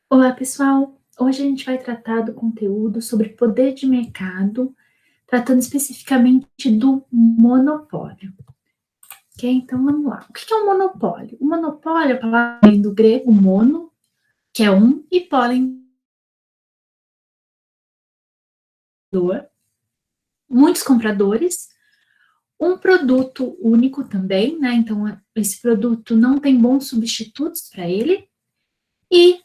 Olá, pessoal! Hoje a gente vai tratar do conteúdo sobre poder de mercado, tratando especificamente do monopólio. Ok? Então, vamos lá. O que é um monopólio? O monopólio, a palavra vem do grego mono, que é um, e pólen, muitos compradores, um produto único também, né? Então, esse produto não tem bons substitutos para ele, e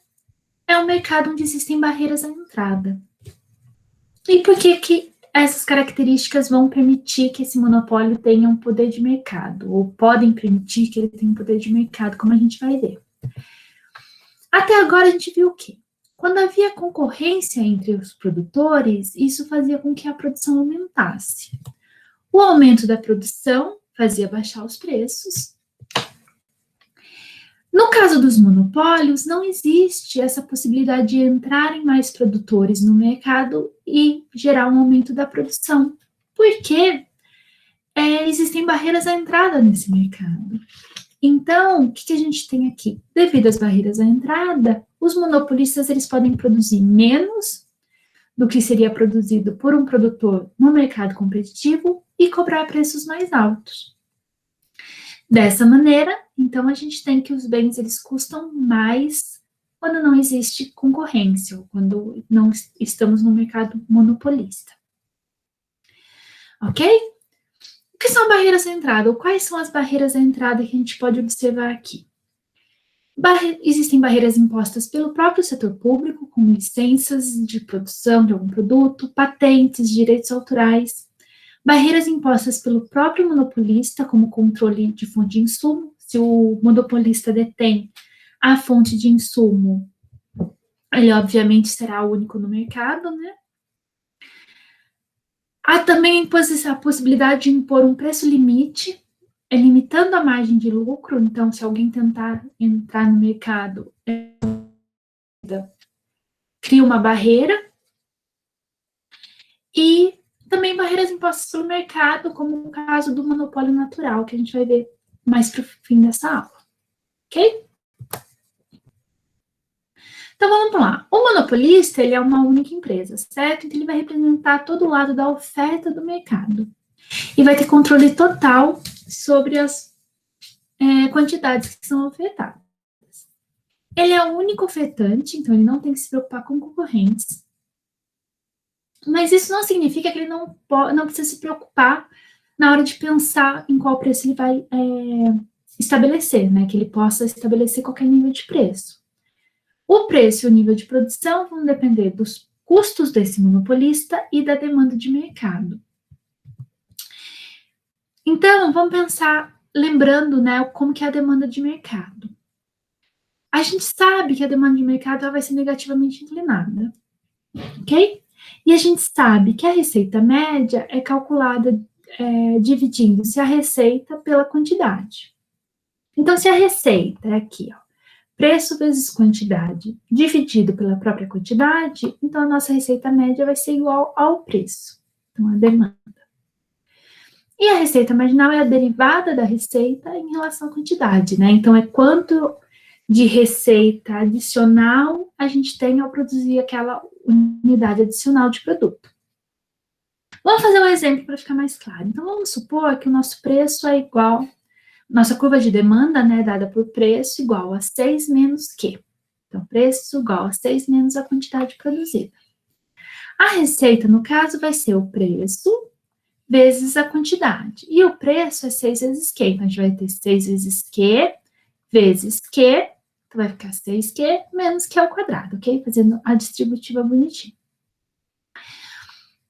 é um mercado onde existem barreiras à entrada. E por que essas características vão permitir que esse monopólio tenha um poder de mercado, ou podem permitir que ele tenha um poder de mercado, como a gente vai ver. Até agora a gente viu o quê? Quando havia concorrência entre os produtores, isso fazia com que a produção aumentasse. O aumento da produção fazia baixar os preços. No caso dos monopólios, não existe essa possibilidade de entrarem mais produtores no mercado e gerar um aumento da produção, porque existem barreiras à entrada nesse mercado. Então, o que a gente tem aqui? Devido às barreiras à entrada, os monopolistas eles podem produzir menos do que seria produzido por um produtor no mercado competitivo e cobrar preços mais altos. Dessa maneira, então a gente tem que os bens eles custam mais quando não existe concorrência, ou quando não estamos no mercado monopolista. Ok? O que são barreiras à entrada? Ou quais são as barreiras à entrada que a gente pode observar aqui? Existem barreiras impostas pelo próprio setor público, como licenças de produção de algum produto, patentes, direitos autorais, barreiras impostas pelo próprio monopolista, como controle de fonte de insumo. Se o monopolista detém a fonte de insumo, ele obviamente será o único no mercado, né? Há também a possibilidade de impor um preço limite, limitando a margem de lucro. Então, se alguém tentar entrar no mercado, cria uma barreira. E também barreiras impostas pelo mercado, como no caso do monopólio natural, que a gente vai ver mais para o fim dessa aula. Ok? Então, vamos lá. O monopolista, ele é uma única empresa, certo? Então, ele vai representar todo o lado da oferta do mercado. E vai ter controle total sobre as quantidades que são ofertadas. Ele é o único ofertante, então ele não tem que se preocupar com concorrentes. Mas isso não significa que ele não precisa se preocupar na hora de pensar em qual preço ele vai estabelecer, né? Que ele possa estabelecer qualquer nível de preço. O preço e o nível de produção vão depender dos custos desse monopolista e da demanda de mercado. Então, vamos pensar, lembrando, né, como que é a demanda de mercado. A gente sabe que a demanda de mercado ela vai ser negativamente inclinada, ok? E a gente sabe que a receita média é calculada dividindo-se a receita pela quantidade. Então, se a receita é aqui, ó, preço vezes quantidade dividido pela própria quantidade, então a nossa receita média vai ser igual ao preço, então a demanda. E a receita marginal é a derivada da receita em relação à quantidade, né? Então é quanto de receita adicional a gente tem ao produzir aquela unidade adicional de produto. Vamos fazer um exemplo para ficar mais claro. Então vamos supor que o nosso preço é igual, nossa curva de demanda, né, dada por preço, igual a 6 menos Q. Então, preço igual a 6 menos a quantidade produzida. A receita, no caso, vai ser o preço vezes a quantidade. E o preço é 6 vezes Q. Então, a gente vai ter 6 vezes Q vezes Q. Então, vai ficar 6Q menos Q ao quadrado, ok? Fazendo a distributiva bonitinha.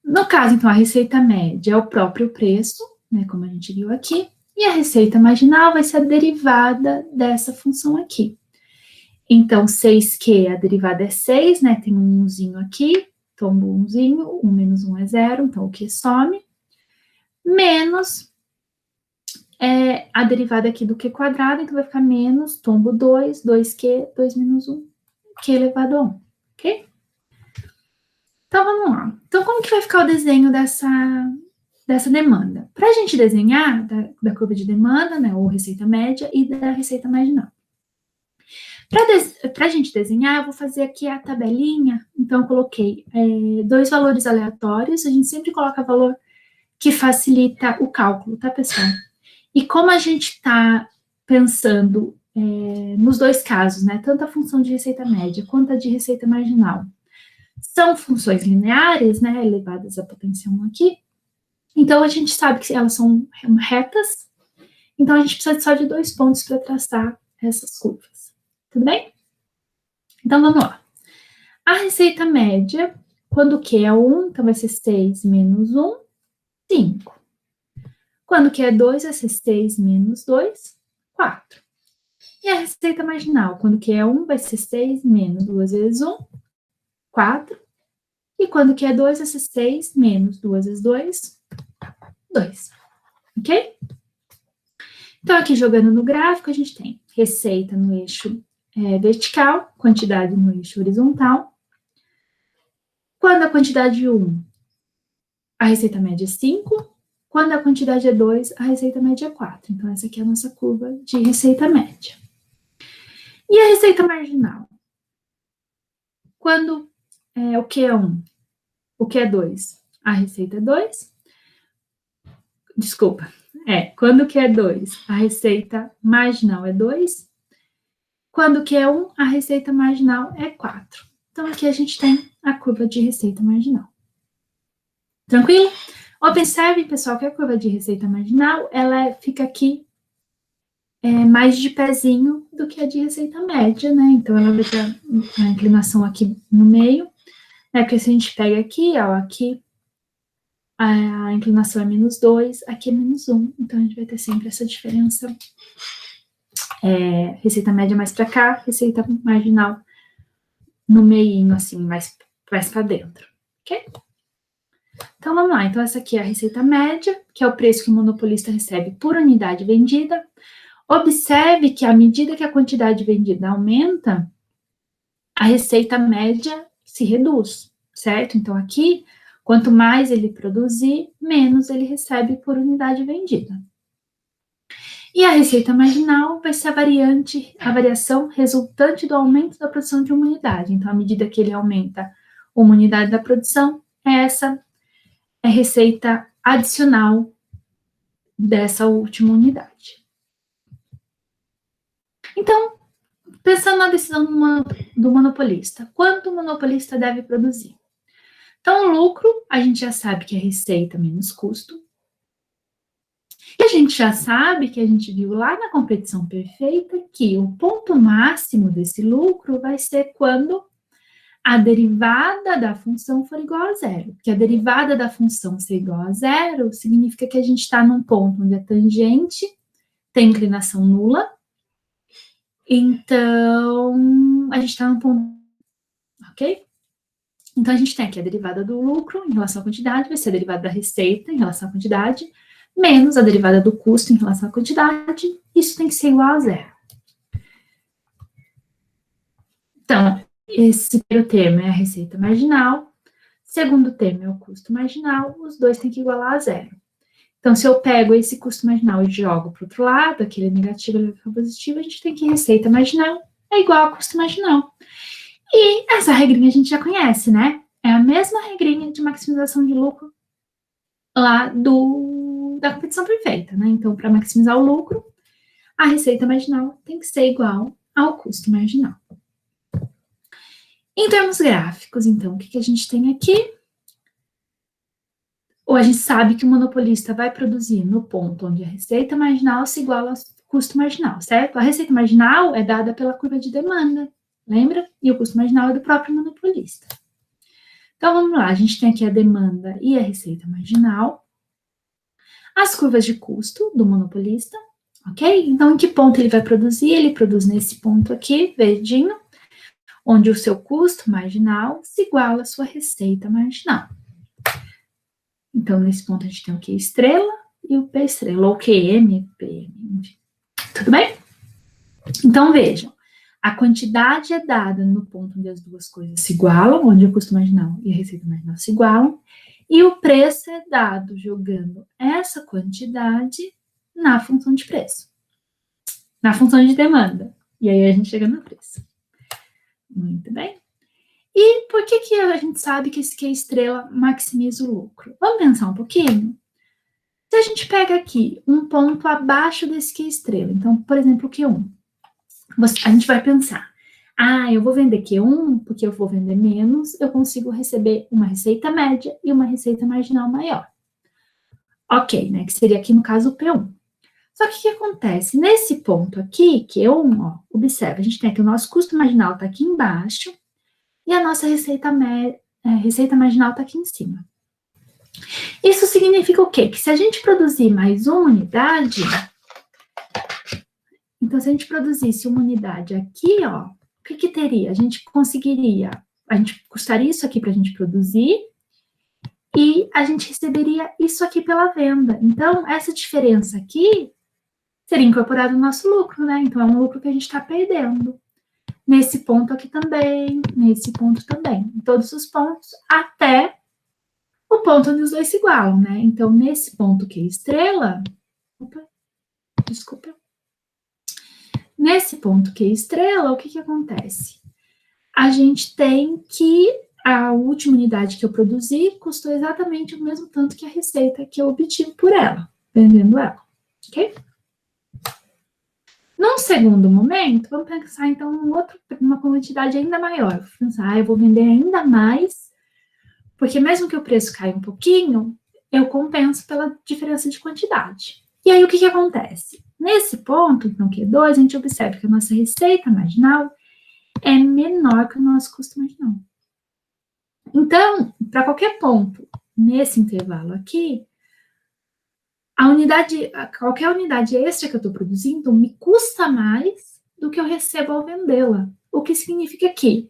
No caso, então, a receita média é o próprio preço, né, como a gente viu aqui. E a receita marginal vai ser a derivada dessa função aqui. Então, 6Q, a derivada é 6, né? Tem um umzinho aqui, tombo umzinho, 1 menos 1 é 0, então o Q some, menos a derivada aqui do Q quadrado, então vai ficar menos, tombo 2, 2Q, 2 menos 1, Q elevado a 1, ok? Então, vamos lá. Então, como que vai ficar o desenho dessa demanda? Para a gente desenhar da curva de demanda, né, ou receita média, e da receita marginal. Para a gente desenhar, eu vou fazer aqui a tabelinha. Então, eu coloquei 2 valores aleatórios. A gente sempre coloca valor que facilita o cálculo, tá, pessoal? E como a gente está pensando nos 2 casos, né? Tanto a função de receita média quanto a de receita marginal são funções lineares, né? Elevadas à potência 1 aqui. Então, a gente sabe que elas são retas. Então, a gente precisa só de 2 pontos para traçar essas curvas. Tudo bem? Então, vamos lá. A receita média, quando Q é 1, então vai ser 6 menos 1, 5. Quando Q é 2, vai ser 6 menos 2, 4. E a receita marginal, quando Q é 1, vai ser 6 menos 2 vezes 1, 4. E quando Q é 2, vai ser 6 menos 2 vezes 2, 2. Ok? Então, aqui jogando no gráfico, a gente tem receita no eixo vertical, quantidade no eixo horizontal. Quando a quantidade é 1, a receita média é 5. Quando a quantidade é 2, a receita média é 4. Então, essa aqui é a nossa curva de receita média. E a receita marginal? Quando o Q é 1, o Q é 2, a receita é 2. Desculpa. Quando o Q é 2, a receita marginal é 2. Quando o Q é 1, a receita marginal é 4. Então, aqui a gente tem a curva de receita marginal. Tranquilo? Observe, pessoal, que a curva de receita marginal, ela fica aqui mais de pezinho do que a de receita média, né? Então, ela vai ter a inclinação aqui no meio, né? Porque se a gente pega aqui, ó, aqui a inclinação é menos 2, aqui é menos 1. Então, a gente vai ter sempre essa diferença. Receita média mais para cá, receita marginal no meinho, assim, mais para dentro, ok? Então, vamos lá. Então, essa aqui é a receita média, que é o preço que o monopolista recebe por unidade vendida. Observe que à medida que a quantidade vendida aumenta, a receita média se reduz, certo? Então, aqui, quanto mais ele produzir, menos ele recebe por unidade vendida. E a receita marginal vai ser a variação resultante do aumento da produção de uma unidade. Então, à medida que ele aumenta uma unidade da produção, essa é a receita adicional dessa última unidade. Então, pensando na decisão do monopolista, quanto o monopolista deve produzir? Então, o lucro, a gente já sabe que é receita menos custo. E a gente já sabe que a gente viu lá na competição perfeita que o ponto máximo desse lucro vai ser quando a derivada da função for igual a zero. Porque a derivada da função ser igual a zero significa que a gente está num ponto onde a tangente tem inclinação nula. Então, a gente está num ponto, ok? Então, a gente tem aqui a derivada do lucro em relação à quantidade, vai ser a derivada da receita em relação à quantidade, menos a derivada do custo em relação à quantidade, isso tem que ser igual a zero. Então, esse primeiro termo é a receita marginal, segundo termo é o custo marginal, os dois têm que igualar a zero. Então, se eu pego esse custo marginal e jogo para o outro lado, aquele negativo ele vai ficar positivo, a gente tem que receita marginal é igual a custo marginal. E essa regrinha a gente já conhece, né? É a mesma regrinha de maximização de lucro lá da competição perfeita, né? Então, para maximizar o lucro, a receita marginal tem que ser igual ao custo marginal. Em termos gráficos, então, o que a gente tem aqui? Ou a gente sabe que o monopolista vai produzir no ponto onde a receita marginal se iguala ao custo marginal, certo? A receita marginal é dada pela curva de demanda, lembra? E o custo marginal é do próprio monopolista. Então, vamos lá, a gente tem aqui a demanda e a receita marginal. As curvas de custo do monopolista, ok? Então, em que ponto ele vai produzir? Ele produz nesse ponto aqui, verdinho, onde o seu custo marginal se iguala à sua receita marginal. Então, nesse ponto a gente tem o Q estrela e o P estrela, ou QM, PM, enfim. Tudo bem? Então, vejam, a quantidade é dada no ponto onde as duas coisas se igualam, onde o custo marginal e a receita marginal se igualam, e o preço é dado jogando essa quantidade na função de preço, na função de demanda, E aí a gente chega no preço. Muito bem. E por que a gente sabe que esse Q estrela maximiza o lucro? Vamos pensar um pouquinho? Se a gente pega aqui um ponto abaixo desse Q estrela, então, por exemplo, o Q1, a gente vai pensar, eu vou vender Q1 porque eu vou vender menos, eu consigo receber uma receita média e uma receita marginal maior. Ok, né? Que seria aqui no caso o P1. Só que o que acontece? Nesse ponto aqui, Q1, ó, observa, a gente tem aqui o nosso custo marginal está aqui embaixo e a nossa receita marginal está aqui em cima. Isso significa o quê? Que se a gente produzir mais uma unidade, então se a gente produzisse uma unidade aqui, ó, o que teria? A gente custaria isso aqui para a gente produzir e a gente receberia isso aqui pela venda. Então, essa diferença aqui seria incorporada no nosso lucro, né? Então, é um lucro que a gente está perdendo. Nesse ponto aqui também, nesse ponto também. Em todos os pontos, até o ponto onde os dois se igualam, né? Então, nesse ponto que é estrela... Desculpa. Nesse ponto que é estrela, o que acontece? A gente tem que a última unidade que eu produzi custou exatamente o mesmo tanto que a receita que eu obtive por ela, vendendo ela, ok? Num segundo momento, vamos pensar então numa quantidade ainda maior. Vou pensar, eu vou vender ainda mais, porque mesmo que o preço caia um pouquinho, eu compenso pela diferença de quantidade. E aí o que acontece? Nesse ponto, então Q2, a gente observa que a nossa receita marginal é menor que o nosso custo marginal. Então, para qualquer ponto nesse intervalo aqui, qualquer unidade extra que eu estou produzindo me custa mais do que eu recebo ao vendê-la. O que significa que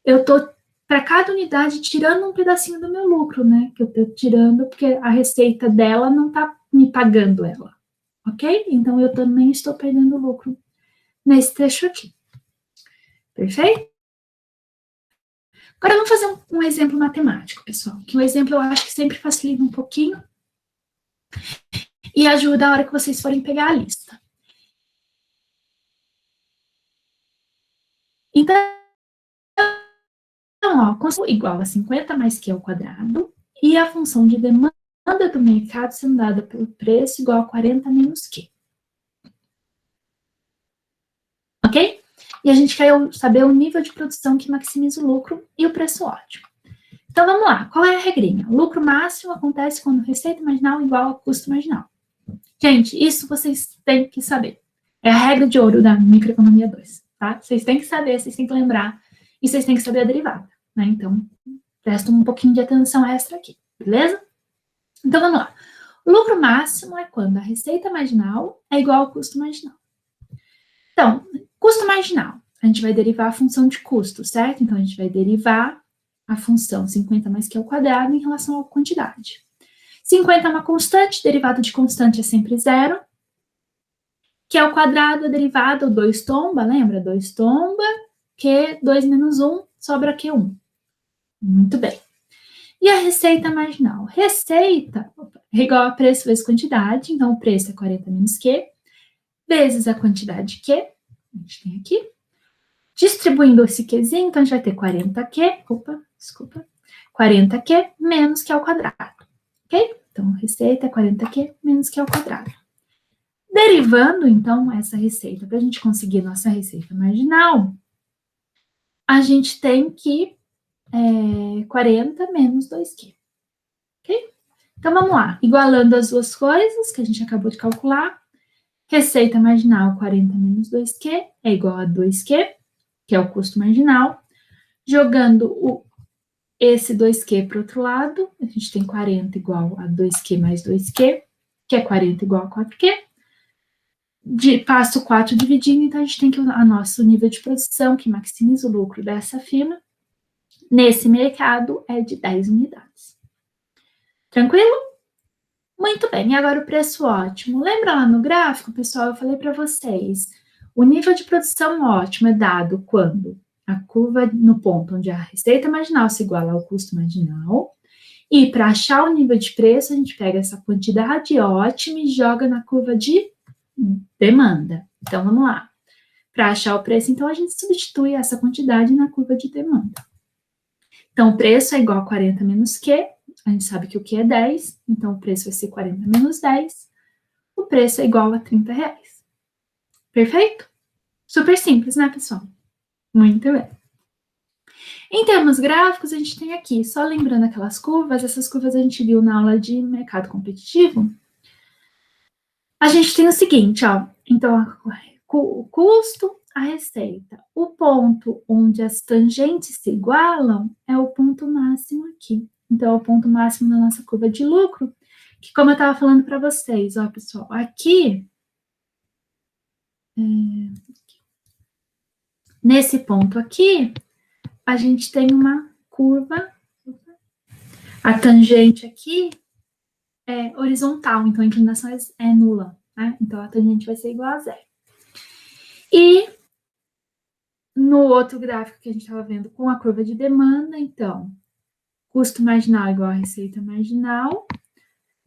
eu estou, para cada unidade, tirando um pedacinho do meu lucro, né? Que eu estou tirando porque a receita dela não está me pagando ela, ok? Então, eu também estou perdendo lucro nesse trecho aqui. Perfeito? Agora, vamos fazer um exemplo matemático, pessoal. Que um exemplo eu acho que sempre facilita um pouquinho e ajuda a hora que vocês forem pegar a lista. Então, ó, custo igual a 50 mais Q ao quadrado e a função de demanda do mercado sendo dada pelo preço igual a 40 menos Q. Ok? E a gente quer saber o nível de produção que maximiza o lucro e o preço ótimo. Então, vamos lá. Qual é a regrinha? O lucro máximo acontece quando receita marginal igual ao custo marginal. Gente, isso vocês têm que saber. É a regra de ouro da microeconomia 2, tá? Vocês têm que saber, vocês têm que lembrar, e vocês têm que saber a derivada, né? Então, presta um pouquinho de atenção extra aqui, beleza? Então, vamos lá. O lucro máximo é quando a receita marginal é igual ao custo marginal. Então, custo marginal, a gente vai derivar a função de custo, certo? Então, a gente vai derivar a função 50 mais Q ao quadrado em relação à quantidade. 50 é uma constante, derivada de constante é sempre zero. Q ao quadrado é derivada, 2 tomba, lembra? 2 tomba, Q, 2 menos 1, sobra Q1. Muito bem. E a receita marginal? Receita é igual a preço vezes quantidade, então o preço é 40 menos Q, vezes a quantidade Q, a gente tem aqui. Distribuindo esse Qzinho, então a gente vai ter 40Q, 40Q menos Q ao quadrado, ok? Então, receita é 40Q menos Q ao quadrado. Derivando, então, essa receita, para a gente conseguir nossa receita marginal, a gente tem que 40 menos 2Q, ok? Então, vamos lá. Igualando as duas coisas que a gente acabou de calcular, receita marginal 40 menos 2Q é igual a 2Q, que é o custo marginal. Jogando esse 2Q para o outro lado, a gente tem 40 igual a 2Q mais 2Q, que é 40 igual a 4Q. Passo 4 dividindo, então a gente tem que o nosso nível de produção, que maximiza o lucro dessa firma, nesse mercado é de 10 unidades. Tranquilo? Muito bem, e agora o preço ótimo. Lembra lá no gráfico, pessoal, eu falei para vocês, o nível de produção ótimo é dado quando a curva no ponto onde a receita marginal se iguala ao custo marginal, e para achar o nível de preço, a gente pega essa quantidade ótima e joga na curva de demanda. Então, vamos lá. Para achar o preço, então, a gente substitui essa quantidade na curva de demanda. Então, o preço é igual a 40 menos Q, a gente sabe que o Q é 10, então o preço vai ser 40 menos 10, o preço é igual a 30 reais. Perfeito? Super simples, né, pessoal? Muito bem. Em termos gráficos, a gente tem aqui, só lembrando aquelas curvas, essas curvas a gente viu na aula de mercado competitivo. A gente tem o seguinte, ó, então, o custo, a receita. O ponto onde as tangentes se igualam é o ponto máximo aqui. Então, é o ponto máximo da nossa curva de lucro, que como eu estava falando para vocês, ó, pessoal, aqui, nesse ponto aqui, a gente tem uma curva, a tangente aqui é horizontal, então a inclinação é nula, né? Então, a tangente vai ser igual a zero. E no outro gráfico que a gente estava vendo com a curva de demanda, então, custo marginal igual a receita marginal,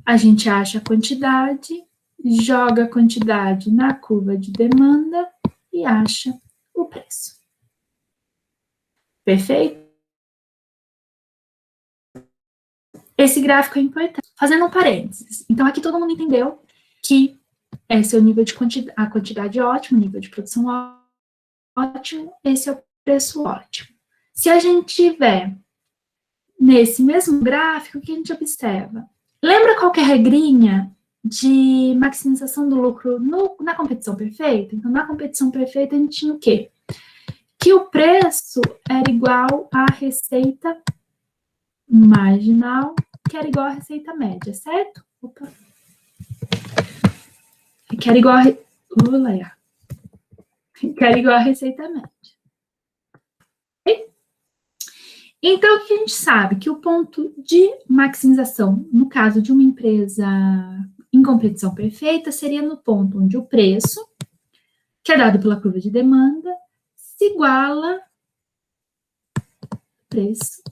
a gente acha a quantidade, joga a quantidade na curva de demanda e acha o preço. Perfeito? Esse gráfico é importante. Fazendo um parênteses. Então, aqui todo mundo entendeu que esse é o nível de quantidade, a quantidade ótima, o nível de produção ótimo, esse é o preço ótimo. Se a gente tiver nesse mesmo gráfico, o que a gente observa? Lembra qual que é a regrinha de maximização do lucro na competição perfeita? Então, na competição perfeita, a gente tinha o quê? Que o preço era igual à receita marginal, que era igual à receita média, certo? Opa. Que era igual a... que era igual à receita média. Então, o que a gente sabe? Que o ponto de maximização, no caso de uma empresa em competição perfeita, seria no ponto onde o preço, que é dado pela curva de demanda, se iguala preço.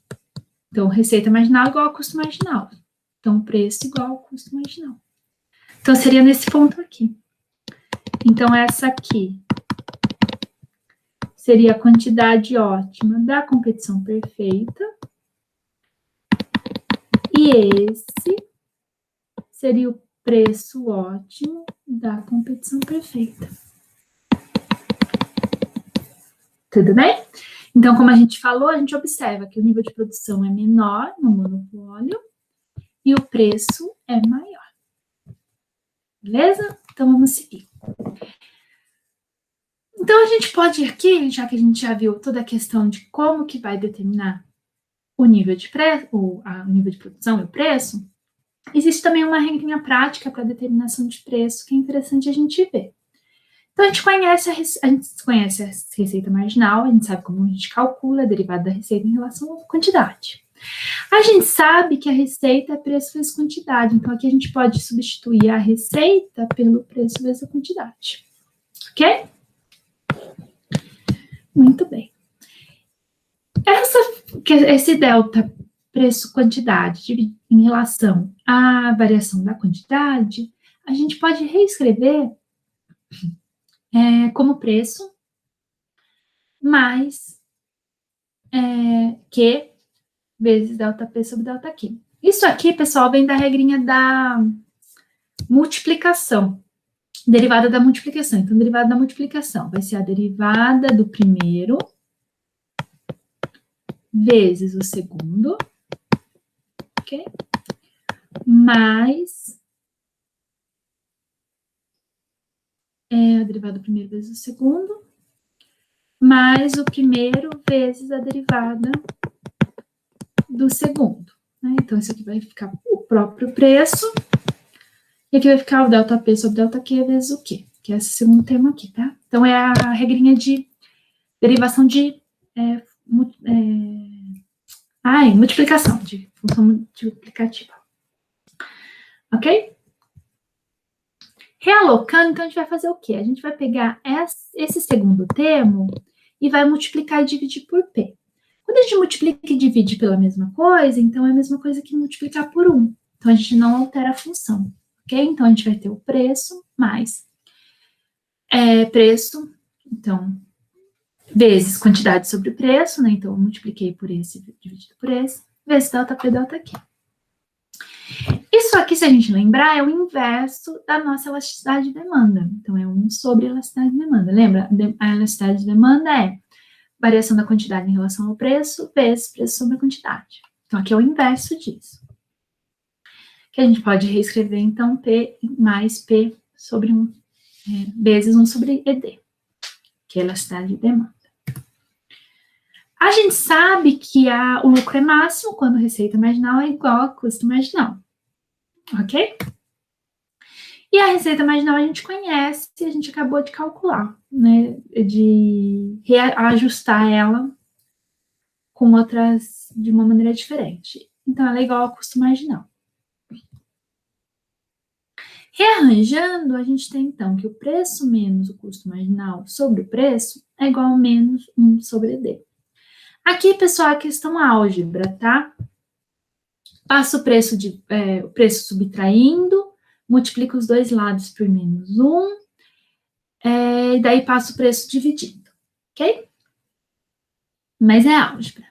Então, receita marginal igual a custo marginal. Então, preço igual ao custo marginal. Então, seria nesse ponto aqui. Então, essa aqui seria a quantidade ótima da competição perfeita. E esse seria o preço ótimo da competição perfeita. Tudo bem? Então, como a gente falou, a gente observa que o nível de produção é menor no monopólio e o preço é maior. Beleza? Então, vamos seguir. Então, a gente pode ir aqui, já que a gente já viu toda a questão de como que vai determinar o nível de preço, o nível de produção e o preço, existe também uma regrinha prática para determinação de preço que é interessante a gente ver. Então, a gente conhece a receita marginal, a gente sabe como a gente calcula a derivada da receita em relação à quantidade. A gente sabe que a receita é preço vezes quantidade, então aqui a gente pode substituir a receita pelo preço vezes a quantidade. Ok? Muito bem. Esse delta preço-quantidade em relação à variação da quantidade, a gente pode reescrever como preço mais Q vezes delta P sobre delta Q. Isso aqui, pessoal, vem da regrinha da multiplicação, derivada da multiplicação. Então, derivada da multiplicação vai ser a derivada do primeiro vezes o segundo, ok? Mais a derivada do primeiro vezes o segundo, mais o primeiro vezes a derivada do segundo. Né? Então, isso aqui vai ficar o próprio preço, e aqui vai ficar o delta P sobre delta Q vezes o Q, que é esse segundo termo aqui, tá? Então, é a regrinha de derivação de multiplicação, de função multiplicativa. Ok? Realocando, então, a gente vai fazer o quê? A gente vai pegar esse segundo termo e vai multiplicar e dividir por P. Quando a gente multiplica e divide pela mesma coisa, então é a mesma coisa que multiplicar por 1. Então, a gente não altera a função, ok? Então, a gente vai ter o preço mais preço Então, vezes quantidade sobre o preço, né? Então, eu multipliquei por esse dividido por esse, vezes delta P, delta Q. Isso aqui, se a gente lembrar, é o inverso da nossa elasticidade de demanda. Então, é 1 sobre elasticidade de demanda. Lembra? A elasticidade de demanda é variação da quantidade em relação ao preço, vezes preço sobre a quantidade. Então, aqui é o inverso disso. Que a gente pode reescrever, então, P mais P sobre 1, vezes 1 sobre ED, que é a elasticidade de demanda. A gente sabe que o lucro é máximo quando a receita marginal é igual a custo marginal. Ok? E a receita marginal a gente conhece, a gente acabou de calcular, né? De reajustar ela com outras, de uma maneira diferente. Então, ela é igual ao custo marginal. Rearranjando, a gente tem, então, que o preço menos o custo marginal sobre o preço é igual a menos 1 sobre D. Aqui, pessoal, a questão álgebra, tá? Passa o preço subtraindo, multiplica os dois lados por menos 1, e daí passa o preço dividindo, ok? Mas é álgebra.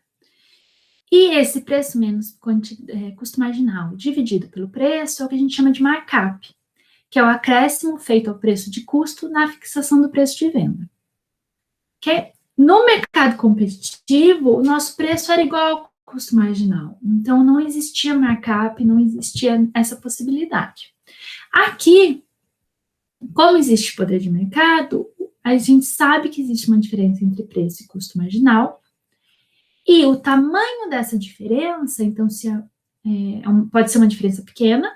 E esse preço menos custo marginal dividido pelo preço é o que a gente chama de markup, que é o acréscimo feito ao preço de custo na fixação do preço de venda. Ok? No mercado competitivo, o nosso preço era igual ao custo marginal. Então, não existia markup, não existia essa possibilidade. Aqui, como existe poder de mercado, a gente sabe que existe uma diferença entre preço e custo marginal, e o tamanho dessa diferença, então, pode ser uma diferença pequena,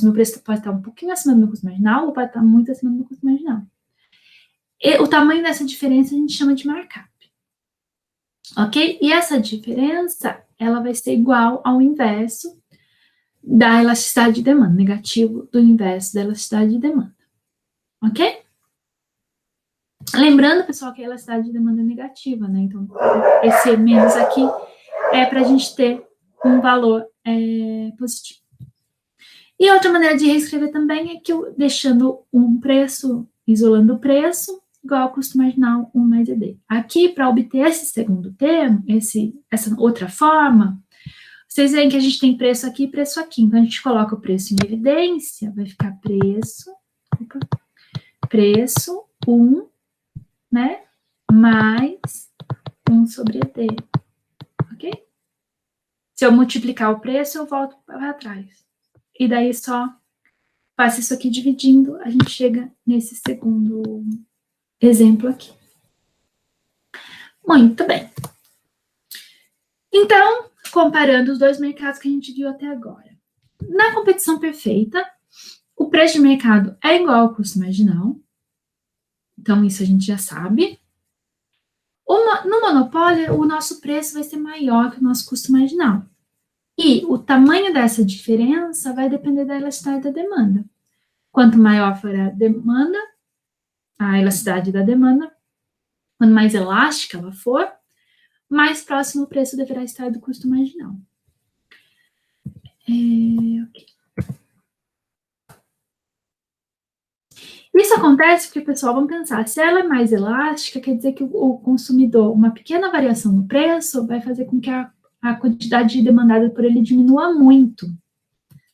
meu preço pode estar um pouquinho acima do meu custo marginal, ou pode estar muito acima do meu custo marginal. E o tamanho dessa diferença a gente chama de markup. Ok? E essa diferença, ela vai ser igual ao inverso da elasticidade de demanda, negativo do inverso da elasticidade de demanda. Ok? Lembrando, pessoal, que a elasticidade de demanda é negativa, né? Então, esse menos aqui é para a gente ter um valor positivo. E outra maneira de reescrever também é que eu deixando um preço, isolando o preço, igual ao custo marginal 1 mais ED. Aqui, para obter esse segundo termo, essa outra forma, vocês veem que a gente tem preço aqui e preço aqui. Então, a gente coloca o preço em evidência, vai ficar preço 1, né, mais 1 sobre ED, ok? Se eu multiplicar o preço, eu volto para trás. E daí só passa isso aqui dividindo, a gente chega nesse segundo exemplo aqui. Muito bem. Então, comparando os dois mercados que a gente viu até agora. Na competição perfeita, o preço de mercado é igual ao custo marginal. Então, isso a gente já sabe. No monopólio, o nosso preço vai ser maior que o nosso custo marginal. E o tamanho dessa diferença vai depender da elasticidade da demanda. Quanto maior for a demanda, a elasticidade da demanda, quanto mais elástica ela for, mais próximo o preço deverá estar do custo marginal. Okay. Isso acontece porque, pessoal, vamos pensar, se ela é mais elástica, quer dizer que o consumidor, uma pequena variação no preço vai fazer com que a quantidade demandada por ele diminua muito.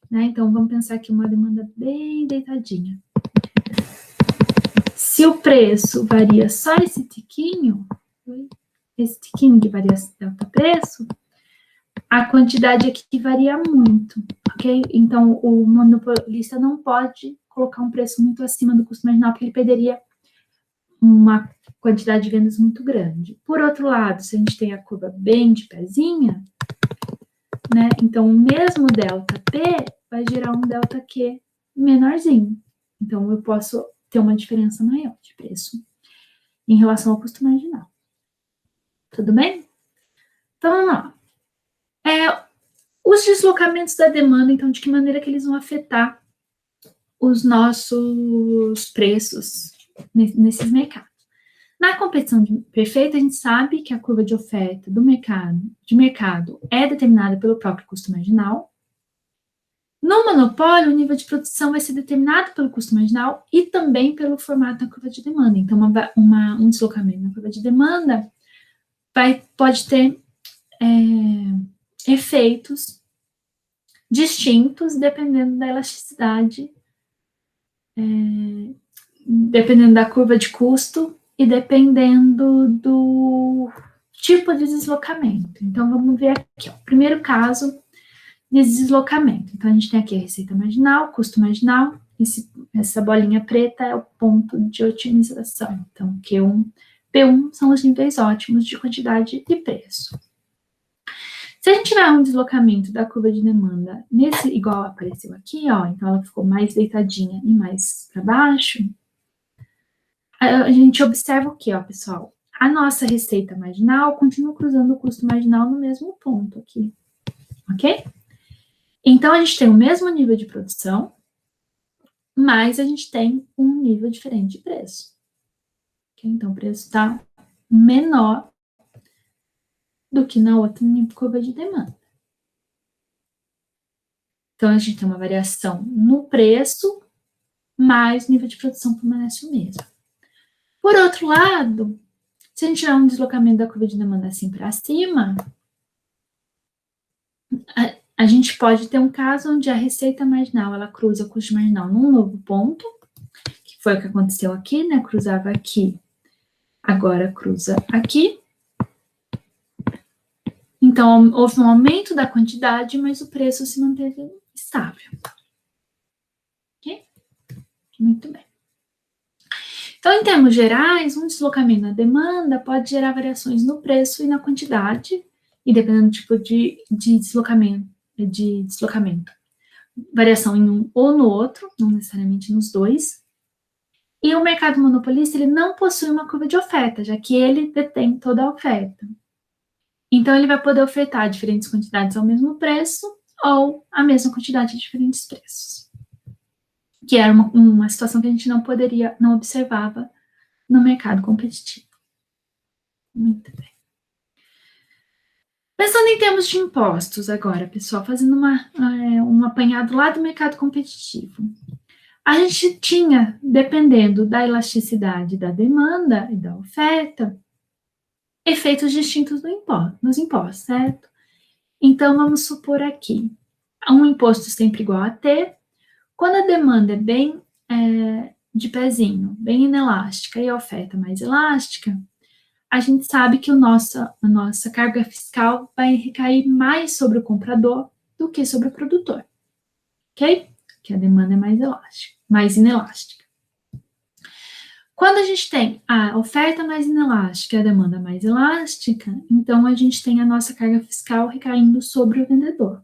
Né? Então, vamos pensar aqui uma demanda bem deitadinha. Se o preço varia só esse tiquinho de variação delta preço, a quantidade aqui varia muito, ok? Então, o monopolista não pode colocar um preço muito acima do custo marginal, porque ele perderia uma quantidade de vendas muito grande. Por outro lado, se a gente tem a curva bem de pezinha, né? Então, o mesmo delta P vai gerar um delta Q menorzinho. Então, eu posso ter uma diferença maior de preço em relação ao custo marginal. Tudo bem? Então, vamos lá. Os deslocamentos da demanda, então, de que maneira que eles vão afetar os nossos preços nesses mercados. Na competição perfeita, a gente sabe que a curva de oferta de mercado é determinada pelo próprio custo marginal. No monopólio, o nível de produção vai ser determinado pelo custo marginal e também pelo formato da curva de demanda. Então, um deslocamento na curva de demanda pode ter efeitos distintos dependendo da elasticidade, dependendo da curva de custo e dependendo do tipo de deslocamento. Então, vamos ver aqui, ó, o primeiro caso de deslocamento. Então, a gente tem aqui a receita marginal, custo marginal, essa bolinha preta é o ponto de otimização. Então, Q1, P1 são os níveis ótimos de quantidade e preço. Se a gente tiver um deslocamento da curva de demanda igual apareceu aqui, ó, então ela ficou mais deitadinha e mais para baixo, a gente observa o que, ó, pessoal? A nossa receita marginal continua cruzando o custo marginal no mesmo ponto aqui, ok? Então, a gente tem o mesmo nível de produção, mas a gente tem um nível diferente de preço. Okay? Então, o preço está menor do que na outra curva de demanda. Então, a gente tem uma variação no preço, mas o nível de produção permanece o mesmo. Por outro lado, se a gente tiver um deslocamento da curva de demanda assim para cima, a gente pode ter um caso onde a receita marginal, ela cruza o custo marginal num novo ponto, que foi o que aconteceu aqui, né? Cruzava aqui, agora cruza aqui. Então, houve um aumento da quantidade, mas o preço se manteve estável. Ok? Muito bem. Então, em termos gerais, um deslocamento na demanda pode gerar variações no preço e na quantidade, e dependendo do tipo de deslocamento. Variação em um ou no outro, não necessariamente nos dois. E o mercado monopolista, ele não possui uma curva de oferta, já que ele detém toda a oferta. Então, ele vai poder ofertar diferentes quantidades ao mesmo preço ou a mesma quantidade de diferentes preços. Que era uma situação que a gente não observava no mercado competitivo. Muito bem. Pensando em termos de impostos agora, pessoal, fazendo um apanhado lá do mercado competitivo. A gente tinha, dependendo da elasticidade da demanda e da oferta, efeitos distintos nos impostos, certo? Então, vamos supor aqui, um imposto sempre igual a T, quando a demanda é bem de pezinho, bem inelástica, e a oferta mais elástica, a gente sabe que a nossa carga fiscal vai recair mais sobre o comprador do que sobre o produtor, ok? Que a demanda é mais elástica, mais inelástica. Quando a gente tem a oferta mais inelástica e a demanda mais elástica, então a gente tem a nossa carga fiscal recaindo sobre o vendedor.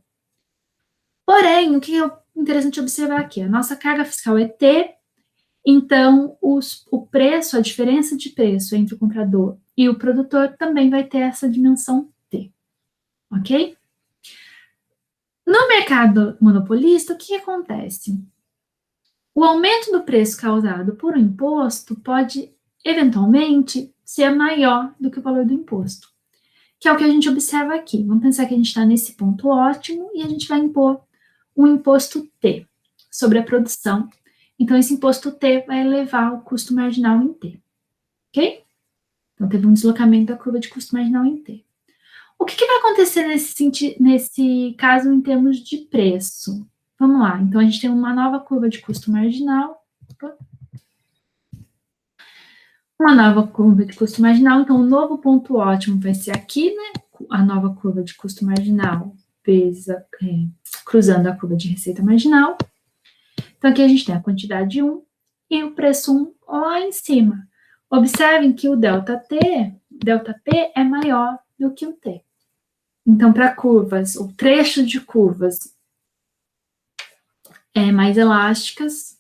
Porém, o que é interessante observar aqui? A nossa carga fiscal é T, então o preço, a diferença de preço entre o comprador e o produtor também vai ter essa dimensão T, ok? No mercado monopolista, o que acontece? O aumento do preço causado por um imposto pode, eventualmente, ser maior do que o valor do imposto, que é o que a gente observa aqui. Vamos pensar que a gente está nesse ponto ótimo e a gente vai impor um imposto T sobre a produção. Então, esse imposto T vai elevar o custo marginal em T, ok? Então, teve um deslocamento da curva de custo marginal em T. O que vai acontecer nesse caso em termos de preço? Vamos lá, então a gente tem uma nova curva de custo marginal. Uma nova curva de custo marginal, então o novo ponto ótimo vai ser aqui, né? A nova curva de custo marginal cruzando a curva de receita marginal. Então aqui a gente tem a quantidade 1 e o preço 1 lá em cima. Observem que o ΔP é maior do que o T. Então, para curvas, ou trechos de curvas mais elásticas,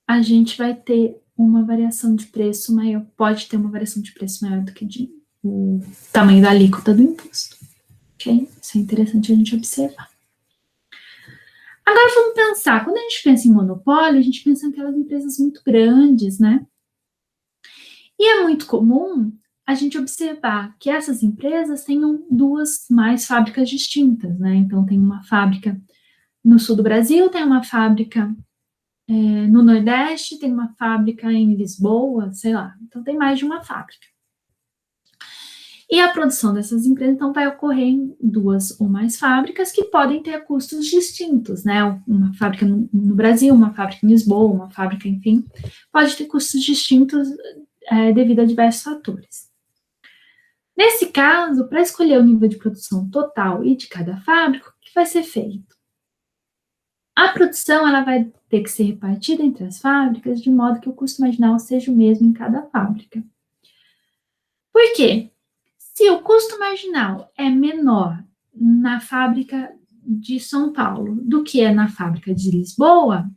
a gente vai ter uma variação de preço maior, pode ter uma variação de preço maior do que o tamanho da alíquota do imposto. Ok? Isso é interessante a gente observar. Agora vamos pensar, quando a gente pensa em monopólio, a gente pensa em aquelas empresas muito grandes, né? E é muito comum a gente observar que essas empresas tenham mais fábricas distintas, né? Então, tem uma fábrica no sul do Brasil, tem uma fábrica no Nordeste, tem uma fábrica em Lisboa, sei lá. Então, tem mais de uma fábrica. E a produção dessas empresas, então, vai ocorrer em 2 ou mais fábricas que podem ter custos distintos, né? Uma fábrica no Brasil, uma fábrica em Lisboa, uma fábrica, enfim, pode ter custos distintos devido a diversos fatores. Nesse caso, para escolher o nível de produção total e de cada fábrica, o que vai ser feito? A produção ela vai ter que ser repartida entre as fábricas de modo que o custo marginal seja o mesmo em cada fábrica. Por quê? Se o custo marginal é menor na fábrica de São Paulo do que é na fábrica de Lisboa,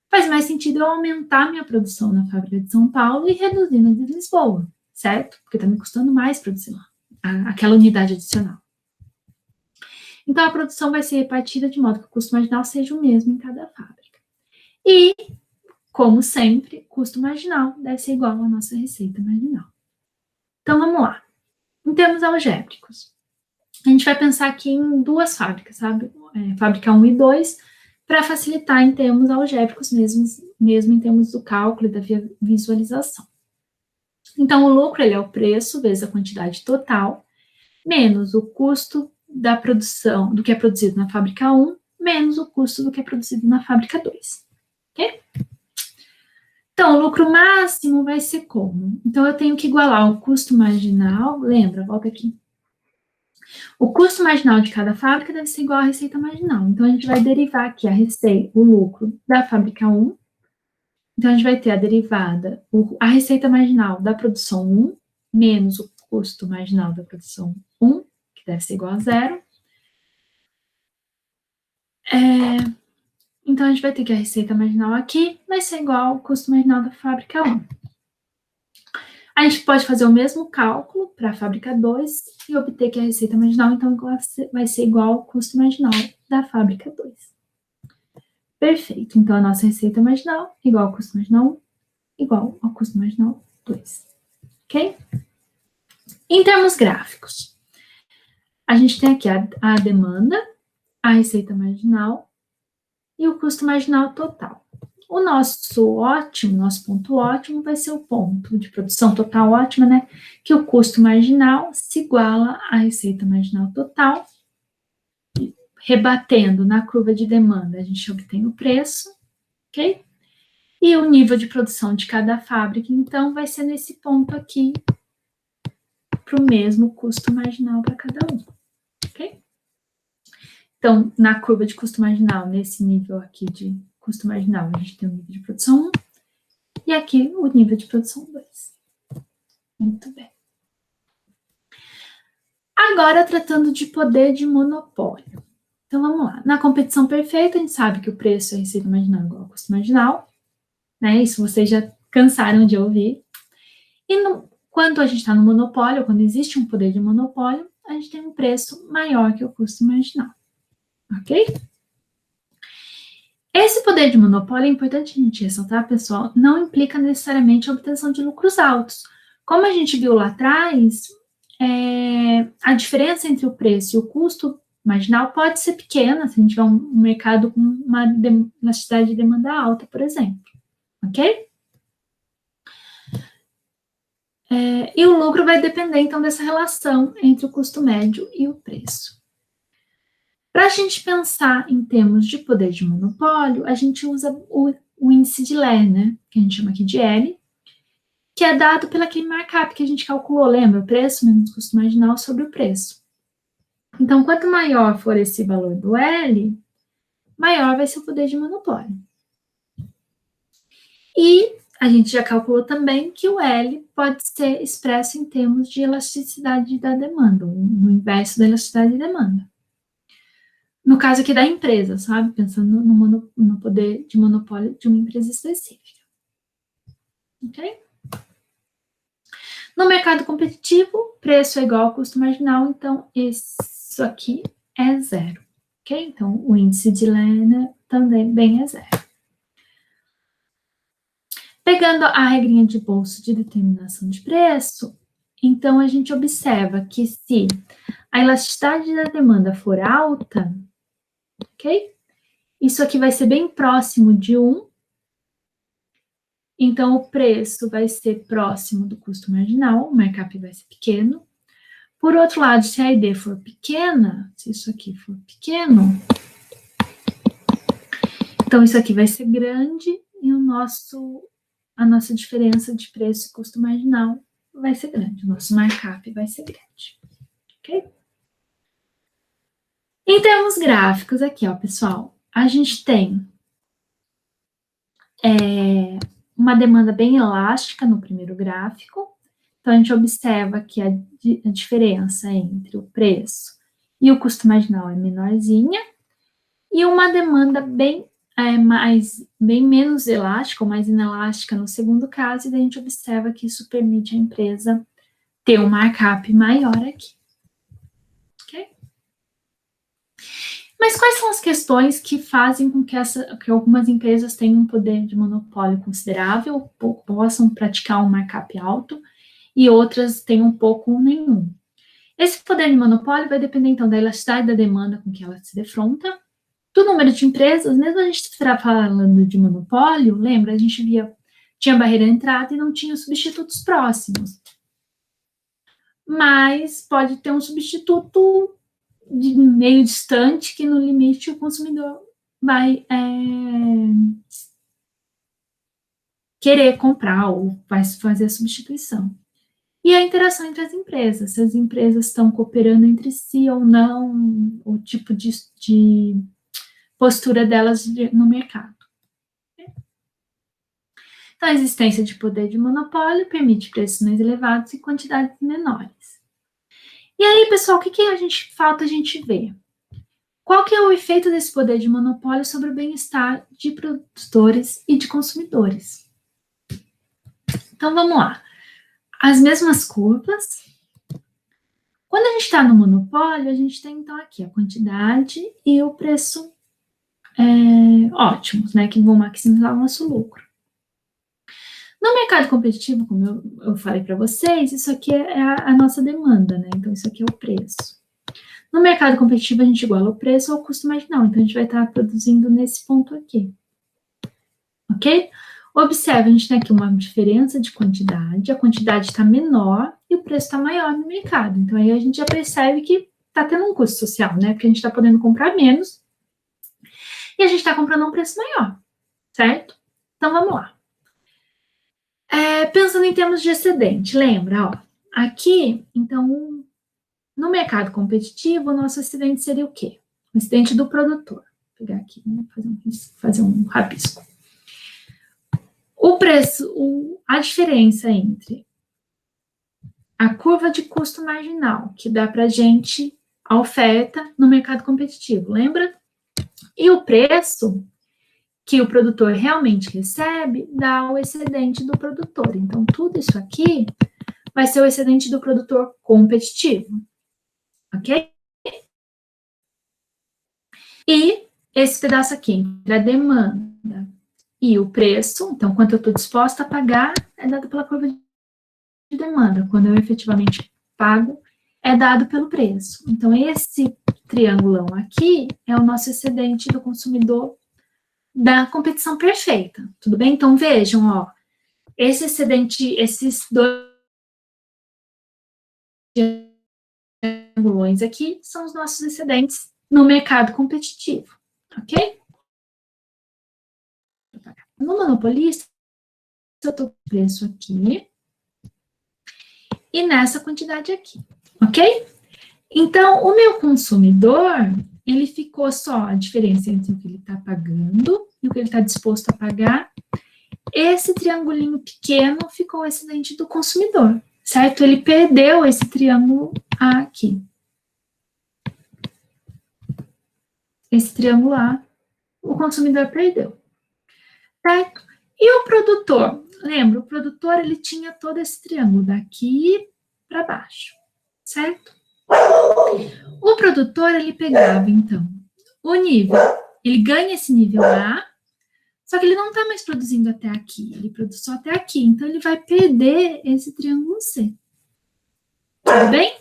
faz mais sentido eu aumentar minha produção na fábrica de São Paulo e reduzir na de Lisboa, certo? Porque está me custando mais produzir lá, aquela unidade adicional. Então, a produção vai ser repartida de modo que o custo marginal seja o mesmo em cada fábrica. E, como sempre, custo marginal deve ser igual à nossa receita marginal. Então, vamos lá. Em termos algébricos, a gente vai pensar aqui em 2 fábricas, sabe? Fábrica 1 e 2, para facilitar em termos algébricos mesmo em termos do cálculo e da visualização. Então, o lucro ele é o preço vezes a quantidade total, menos o custo da produção, do que é produzido na fábrica 1, menos o custo do que é produzido na fábrica 2. Ok? Então, o lucro máximo vai ser como? Então, eu tenho que igualar o custo marginal, lembra, volta aqui. O custo marginal de cada fábrica deve ser igual à receita marginal. Então, a gente vai derivar aqui o lucro da fábrica 1. Então, a gente vai ter a derivada, a receita marginal da produção 1, menos o custo marginal da produção 1, que deve ser igual a 0. Então, a gente vai ter que a receita marginal aqui vai ser igual ao custo marginal da fábrica 1. A gente pode fazer o mesmo cálculo para a fábrica 2 e obter que a receita marginal, então, vai ser igual ao custo marginal da fábrica 2. Perfeito. Então, a nossa receita marginal igual ao custo marginal 1, igual ao custo marginal 2. Ok? Em termos gráficos, a gente tem aqui a demanda, a receita marginal e o custo marginal total. O nosso ponto ótimo vai ser o ponto de produção total ótima, né? Que o custo marginal se iguala à receita marginal total. Rebatendo na curva de demanda, a gente obtém o preço, ok? E o nível de produção de cada fábrica, então, vai ser nesse ponto aqui, para o mesmo custo marginal para cada um, ok? Então, na curva de custo marginal, nesse nível aqui de custo marginal, a gente tem o nível de produção 1 e aqui o nível de produção 2. Muito bem. Agora, tratando de poder de monopólio. Então, vamos lá. Na competição perfeita, a gente sabe que o preço é receita marginal igual ao custo marginal, né? Isso vocês já cansaram de ouvir. E quando a gente está no monopólio, quando existe um poder de monopólio, a gente tem um preço maior que o custo marginal. Ok? Esse poder de monopólio é importante a gente ressaltar, pessoal, não implica necessariamente a obtenção de lucros altos. Como a gente viu lá atrás, a diferença entre o preço e o custo marginal pode ser pequena, se a gente tiver um mercado com uma elasticidade de demanda alta, por exemplo. Ok? E o lucro vai depender, então, dessa relação entre o custo médio e o preço. Para a gente pensar em termos de poder de monopólio, a gente usa o índice de Lerner, que a gente chama aqui de L, que é dado pelaquele markup que a gente calculou, lembra? O preço menos o custo marginal sobre o preço. Então, quanto maior for esse valor do L, maior vai ser o poder de monopólio. E a gente já calculou também que o L pode ser expresso em termos de elasticidade da demanda, no inverso da elasticidade de demanda. No caso aqui da empresa, sabe? Pensando no poder de monopólio de uma empresa específica. Ok? No mercado competitivo, preço é igual ao custo marginal, então isso aqui é 0. Ok? Então, o índice de Lerner também é 0. Pegando a regrinha de bolso de determinação de preço, então a gente observa que se a elasticidade da demanda for alta, ok? Isso aqui vai ser bem próximo de 1. Então, o preço vai ser próximo do custo marginal, o markup vai ser pequeno. Por outro lado, se a ID for pequena, se isso aqui for pequeno, então isso aqui vai ser grande e a nossa diferença de preço e custo marginal vai ser grande, o nosso markup vai ser grande, ok? Em termos gráficos aqui, ó, pessoal, a gente tem uma demanda bem elástica no primeiro gráfico. Então, a gente observa que a diferença entre o preço e o custo marginal é menorzinha, e uma demanda bem menos elástica, ou mais inelástica no segundo caso, e daí a gente observa que isso permite a empresa ter um markup maior aqui. Ok? Mas quais são as questões que fazem com que algumas empresas tenham um poder de monopólio considerável, possam praticar um markup alto, e outras tenham pouco ou nenhum? Esse poder de monopólio vai depender, então, da elasticidade da demanda com que ela se defronta, do número de empresas. Mesmo a gente estar falando de monopólio, lembra, a gente tinha barreira de entrada e não tinha substitutos próximos. Mas pode ter um substituto de meio distante, que no limite o consumidor vai querer comprar ou vai fazer a substituição. E a interação entre as empresas, se as empresas estão cooperando entre si ou não, o tipo de postura delas no mercado. Então, a existência de poder de monopólio permite preços mais elevados e quantidades menores. E aí, pessoal, o que falta a gente ver? Qual que é o efeito desse poder de monopólio sobre o bem-estar de produtores e de consumidores? Então, vamos lá. As mesmas curvas. Quando a gente está no monopólio, a gente tem, então, aqui a quantidade e o preço ótimos, né, que vão maximizar o nosso lucro. No mercado competitivo, como eu falei para vocês, isso aqui é a nossa demanda, né, então isso aqui é o preço. No mercado competitivo, a gente iguala o preço ao custo marginal, então a gente vai estar produzindo nesse ponto aqui. Ok? Observe, a gente tem aqui uma diferença de quantidade, a quantidade está menor e o preço está maior no mercado. Então, aí a gente já percebe que está tendo um custo social, né? Porque a gente está podendo comprar menos e a gente está comprando a um preço maior, certo? Então, vamos lá. Pensando em termos de excedente, lembra, ó, aqui, então, no mercado competitivo, o nosso excedente seria o quê? O excedente do produtor. Vou pegar aqui, né, fazer um rabisco. O preço, a diferença entre a curva de custo marginal, que dá para a gente a oferta no mercado competitivo, lembra? E o preço que o produtor realmente recebe dá o excedente do produtor. Então, tudo isso aqui vai ser o excedente do produtor competitivo, ok? E esse pedaço aqui, entre a demanda e o preço, então, quanto eu estou disposta a pagar, é dado pela curva de demanda. Quando eu efetivamente pago, é dado pelo preço. Então, esse triangulão aqui é o nosso excedente do consumidor da competição perfeita, tudo bem? Então, vejam, ó, esse excedente, esses dois triangulões aqui são os nossos excedentes no mercado competitivo, ok? No monopolista, eu estou com o preço aqui e nessa quantidade aqui, ok? Então, o meu consumidor, ele ficou só a diferença entre o que ele está pagando e o que ele está disposto a pagar. Esse triangulinho pequeno ficou o excedente do consumidor, certo? Ele perdeu esse triângulo aqui. Esse triângulo A, o consumidor perdeu, certo? E o produtor? Lembra, o produtor, ele tinha todo esse triângulo daqui para baixo, certo? O produtor, ele pegava, então, o nível, ele ganha esse nível A, só que ele não está mais produzindo até aqui, ele produz só até aqui, então ele vai perder esse triângulo C. Tudo bem?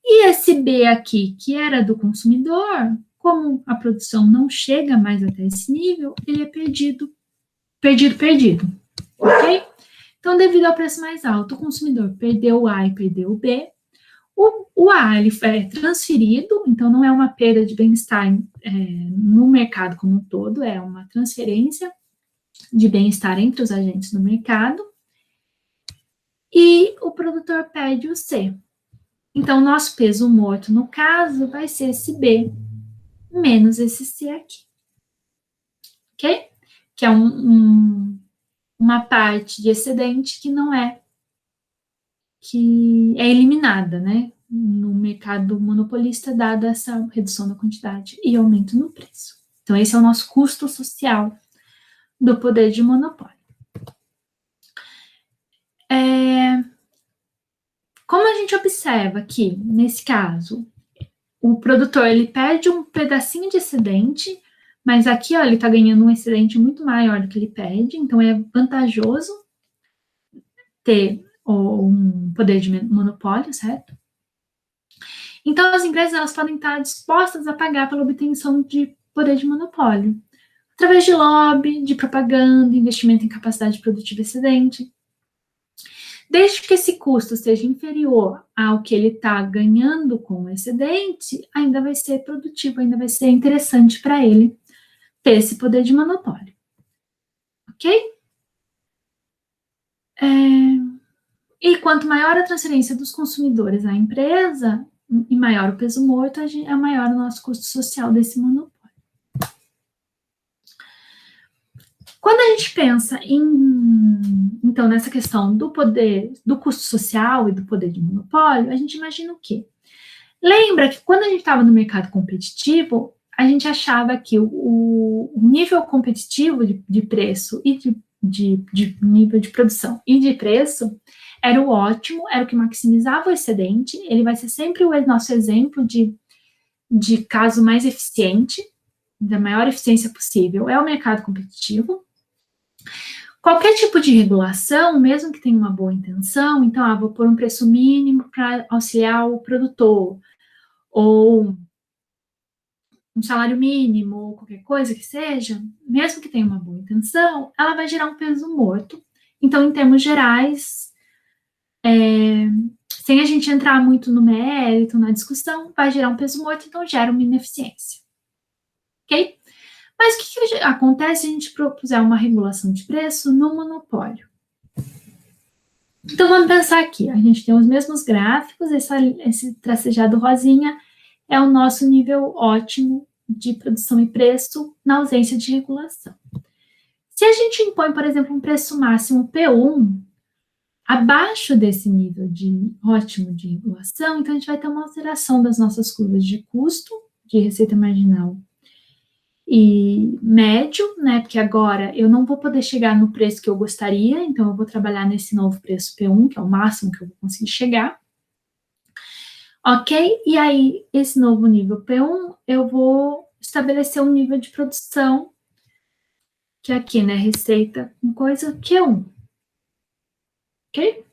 E esse B aqui, que era do consumidor, como a produção não chega mais até esse nível, ele é perdido, ok? Então, devido ao preço mais alto, o consumidor perdeu o A e perdeu o B. O A ele é transferido, então não é uma perda de bem-estar no mercado como um todo, é uma transferência de bem-estar entre os agentes do mercado. E o produtor perde o C. Então, nosso peso morto, no caso, vai ser esse B menos esse C aqui. Ok? Que é uma parte de excedente que não é, que é eliminada, né? No mercado monopolista, dada essa redução da quantidade e aumento no preço. Então, esse é o nosso custo social do poder de monopólio. Como a gente observa que, nesse caso, o produtor ele perde um pedacinho de excedente, mas aqui ó, ele está ganhando um excedente muito maior do que ele perde, então é vantajoso ter um poder de monopólio, certo? Então as empresas elas podem estar dispostas a pagar pela obtenção de poder de monopólio, através de lobby, de propaganda, investimento em capacidade produtiva excedente. Desde que esse custo seja inferior ao que ele está ganhando com o excedente, ainda vai ser produtivo, ainda vai ser interessante para ele ter esse poder de monopólio. Ok? E quanto maior a transferência dos consumidores à empresa, e maior o peso morto, é maior o nosso custo social desse monopólio. Quando a gente pensa então, nessa questão do poder, do custo social e do poder de monopólio, a gente imagina o quê? Lembra que quando a gente estava no mercado competitivo, a gente achava que o nível competitivo de preço e de nível de produção e de preço era o ótimo, era o que maximizava o excedente, ele vai ser sempre o nosso exemplo de caso mais eficiente, da maior eficiência possível, é o mercado competitivo. Qualquer tipo de regulação, mesmo que tenha uma boa intenção, então, vou pôr um preço mínimo para auxiliar o produtor, ou um salário mínimo, ou qualquer coisa que seja, mesmo que tenha uma boa intenção, ela vai gerar um peso morto. Então, em termos gerais, sem a gente entrar muito no mérito, na discussão, vai gerar um peso morto, então gera uma ineficiência. Ok? Mas o que acontece se a gente propuser uma regulação de preço no monopólio? Então, vamos pensar aqui. A gente tem os mesmos gráficos, esse tracejado rosinha é o nosso nível ótimo de produção e preço na ausência de regulação. Se a gente impõe, por exemplo, um preço máximo P1, abaixo desse nível de ótimo de regulação, então a gente vai ter uma alteração das nossas curvas de custo, de receita marginal e médio, né? Porque agora eu não vou poder chegar no preço que eu gostaria, então eu vou trabalhar nesse novo preço P1, que é o máximo que eu vou conseguir chegar. Ok? E aí, esse novo nível P1, eu vou estabelecer um nível de produção, que aqui, né, receita com coisa Q1. Ok?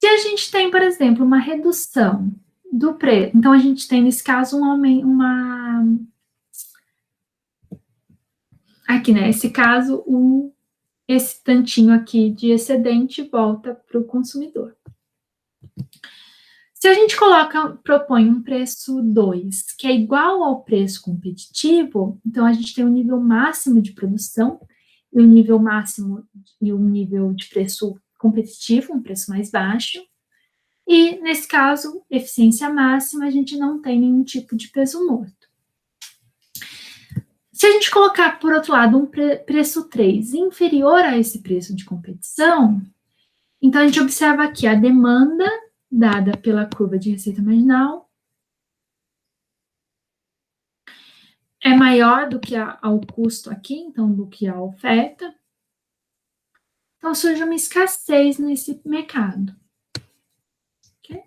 Se a gente tem, por exemplo, uma redução do preço, então a gente tem, nesse caso, aqui, né, esse caso, esse tantinho aqui de excedente volta para o consumidor. Se a gente propõe um preço 2, que é igual ao preço competitivo, então a gente tem um nível máximo de produção e um nível máximo e um nível de preço competitivo, um preço mais baixo. E, nesse caso, eficiência máxima, a gente não tem nenhum tipo de peso morto. Se a gente colocar, por outro lado, um preço 3 inferior a esse preço de competição, então a gente observa aqui a demanda dada pela curva de receita marginal é maior do que ao custo aqui, então do que a oferta. Então surge uma escassez nesse mercado. Okay?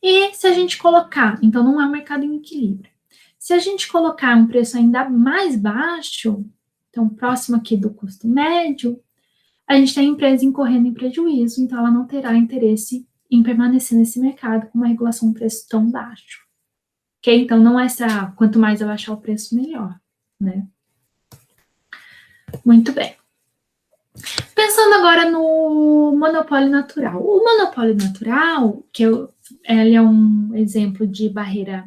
E se a gente colocar, então não é um mercado em equilíbrio. Se a gente colocar um preço ainda mais baixo, então próximo aqui do custo médio, a gente tem a empresa incorrendo em prejuízo, então ela não terá interesse em permanecer nesse mercado com uma regulação de preço tão baixo. Ok? Então, não é quanto mais eu baixar o preço, melhor, né? Muito bem. Pensando agora no monopólio natural. O monopólio natural, ele é um exemplo de barreira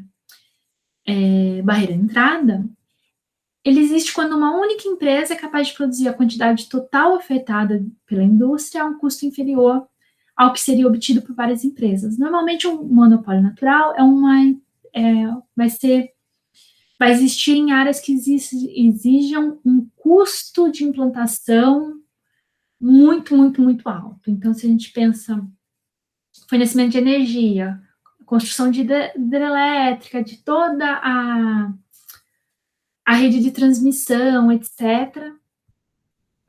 de entrada, ele existe quando uma única empresa é capaz de produzir a quantidade total ofertada pela indústria a um custo inferior ao que seria obtido por várias empresas. Normalmente, um monopólio natural vai existir em áreas que exijam um custo de implantação muito, muito, muito alto. Então, se a gente pensa fornecimento de energia, construção de hidrelétrica, de toda a rede de transmissão, etc.,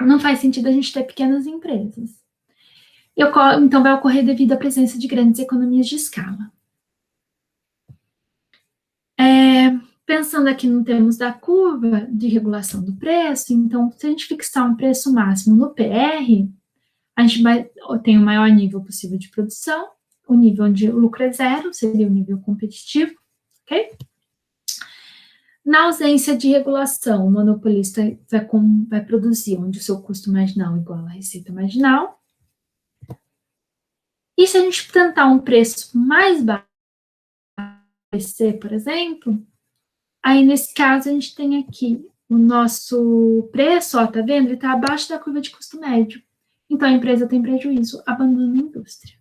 não faz sentido a gente ter pequenas empresas. Então, vai ocorrer devido à presença de grandes economias de escala. Pensando aqui no termos da curva de regulação do preço, então, se a gente fixar um preço máximo no PR, a gente tem o maior nível possível de produção, o nível onde o lucro é zero, seria o nível competitivo, ok? Na ausência de regulação, o monopolista vai produzir onde o seu custo marginal é igual à receita marginal. E se a gente tentar um preço mais baixo, por exemplo, aí nesse caso a gente tem aqui o nosso preço, ó, tá vendo? Ele está abaixo da curva de custo médio. Então a empresa tem prejuízo, abandona a indústria.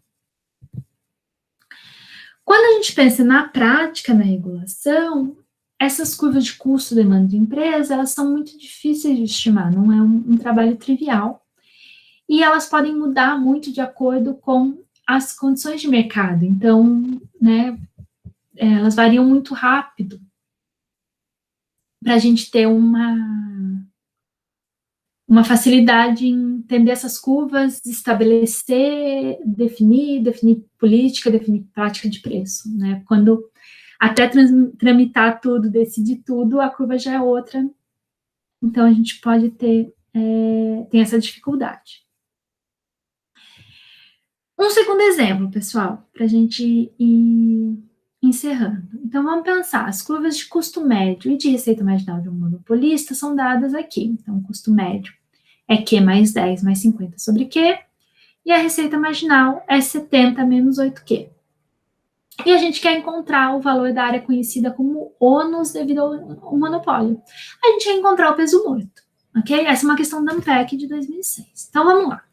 Quando a gente pensa na prática, na regulação, essas curvas de custo e demanda de empresa, elas são muito difíceis de estimar, não é um trabalho trivial. E elas podem mudar muito de acordo com as condições de mercado. Então, né, elas variam muito rápido para a gente ter uma facilidade em entender essas curvas, estabelecer, definir política, definir prática de preço, né? Quando até tramitar tudo, decidir tudo, a curva já é outra. Então, a gente pode tem essa dificuldade. Um segundo exemplo, pessoal, para a gente ir encerrando. Então, vamos pensar, as curvas de custo médio e de receita marginal de um monopolista são dadas aqui. Então, o custo médio é Q mais 10 mais 50 sobre Q, e a receita marginal é 70 menos 8Q. E a gente quer encontrar o valor da área conhecida como ônus devido ao monopólio. A gente quer encontrar o peso morto, ok? Essa é uma questão da ANPEC de 2006. Então, vamos lá.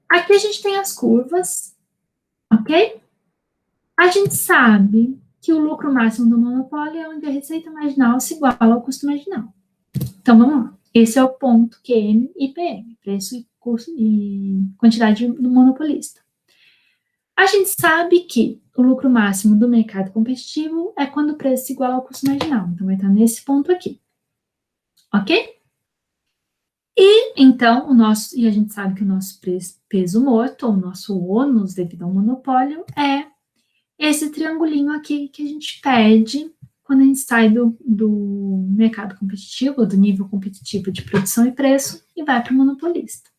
Aqui a gente tem as curvas, ok? A gente sabe que o lucro máximo do monopólio é onde a receita marginal se iguala ao custo marginal. Então, vamos lá. Esse é o ponto QM e PM, preço e custo e quantidade do monopolista. A gente sabe que o lucro máximo do mercado competitivo é quando o preço se iguala ao custo marginal. Então, vai estar nesse ponto aqui. Ok? E, então, a gente sabe que o nosso peso morto, ou o nosso ônus devido ao monopólio, é esse triangulinho aqui que a gente pede quando a gente sai do mercado competitivo, do nível competitivo de produção e preço, e vai para o monopolista.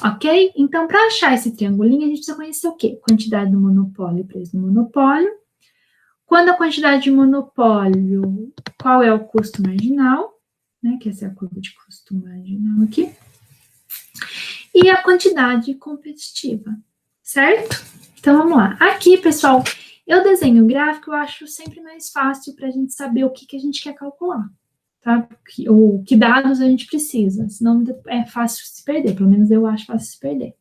Ok? Então, para achar esse triangulinho, a gente precisa conhecer o quê? Quantidade do monopólio e preço do monopólio. Quando a quantidade de monopólio, qual é o custo marginal? Né, que essa é a curva de custo marginal aqui. E a quantidade competitiva, certo? Então, vamos lá. Aqui, pessoal, eu desenho o gráfico, eu acho sempre mais fácil para a gente saber o que a gente quer calcular, tá? Ou que dados a gente precisa, senão é fácil se perder, pelo menos eu acho fácil se perder.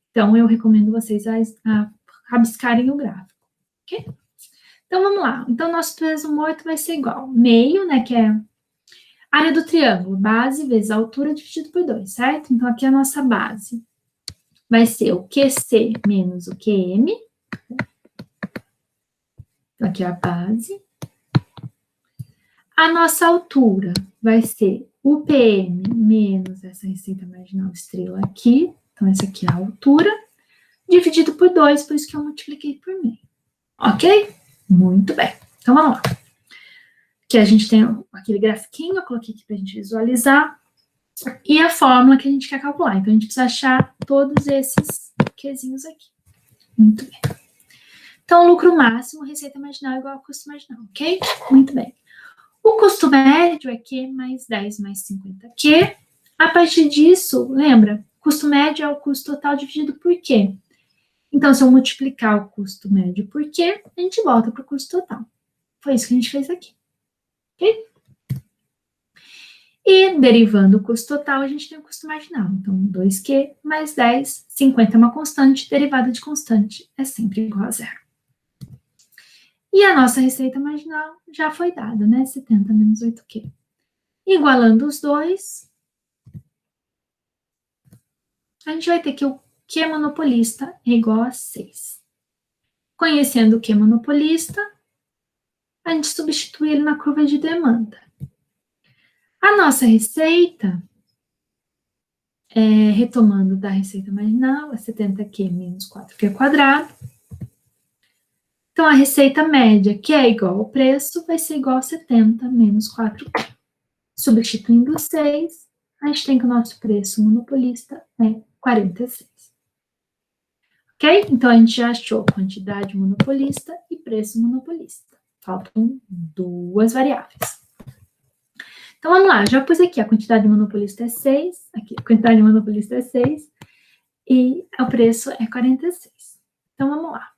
Então, eu recomendo vocês a rabiscarem o gráfico, ok? Então, vamos lá. Então, nosso peso morto vai ser igual meio, né, que é área do triângulo, base vezes a altura dividido por 2, certo? Então, aqui a nossa base vai ser o QC menos o QM. Então, aqui é a base. A nossa altura vai ser o PM menos essa receita marginal estrela aqui. Então, essa aqui é a altura. Dividido por 2, por isso que eu multipliquei por meio. Ok? Muito bem. Então, vamos lá. Que a gente tem aquele grafiquinho, eu coloquei aqui para a gente visualizar, e a fórmula que a gente quer calcular. Então, a gente precisa achar todos esses Qzinhos aqui. Muito bem. Então, lucro máximo, receita marginal igual ao custo marginal, ok? Muito bem. O custo médio é Q mais 10 mais 50Q. A partir disso, lembra? Custo médio é o custo total dividido por Q. Então, se eu multiplicar o custo médio por Q, a gente volta para o custo total. Foi isso que a gente fez aqui. Ok? E derivando o custo total, a gente tem o custo marginal. Então, 2Q mais 10, 50 é uma constante, derivada de constante é sempre igual a zero. E a nossa receita marginal já foi dada, né? 70 menos 8Q. Igualando os dois, a gente vai ter que o Q monopolista é igual a 6. Conhecendo o Q monopolista, a gente substitui ele na curva de demanda. A nossa receita, retomando da receita marginal, é 70Q menos 4Q quadrado. Então, a receita média, que é igual ao preço, vai ser igual a 70 menos 4Q. Substituindo 6, a gente tem que o nosso preço monopolista é 46. Ok? Então, a gente já achou quantidade monopolista e preço monopolista. Faltam duas variáveis. Então, vamos lá. Já pus aqui, a quantidade monopolista é 6. Aqui, a quantidade monopolista é 6. E o preço é 46. Então, vamos lá.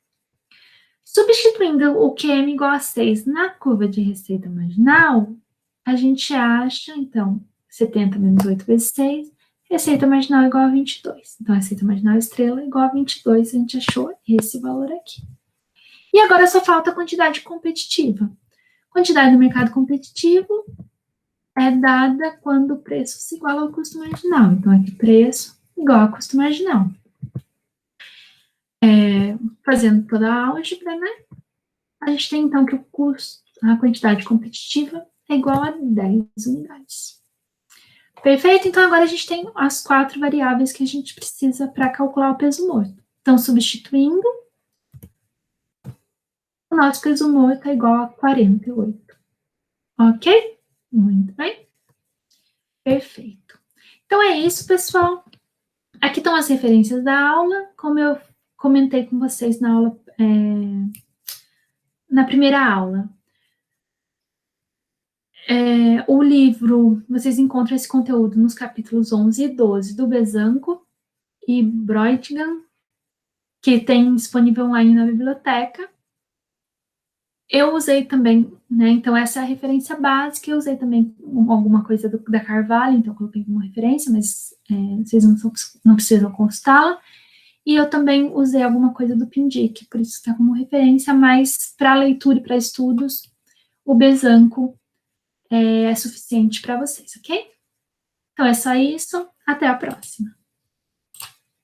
Substituindo o QM igual a 6 na curva de receita marginal, a gente acha, então, 70 menos 8 vezes 6, receita marginal igual a 22. Então, a receita marginal estrela igual a 22, a gente achou esse valor aqui. E agora só falta a quantidade competitiva. Quantidade do mercado competitivo é dada quando o preço se iguala ao custo marginal. Então, aqui preço igual ao custo marginal. Fazendo toda a álgebra, né? A gente tem, então, que o custo, a quantidade competitiva é igual a 10 unidades. Perfeito? Então, agora a gente tem as 4 variáveis que a gente precisa para calcular o peso morto. Então, substituindo, o nosso peso morto é igual a 48. Ok? Muito bem. Perfeito. Então, é isso, pessoal. Aqui estão as referências da aula, como eu comentei com vocês na aula, na primeira aula. O livro, vocês encontram esse conteúdo nos capítulos 11 e 12 do Besanco e Breutigan, que tem disponível online na biblioteca. Eu usei também, né, então essa é a referência básica, eu usei também alguma coisa da Carvalho, então eu coloquei como referência, mas vocês não precisam consultá-la. E eu também usei alguma coisa do Pindic, por isso está como referência, mas para leitura e para estudos, o Besanco é suficiente para vocês, ok? Então é só isso, até a próxima.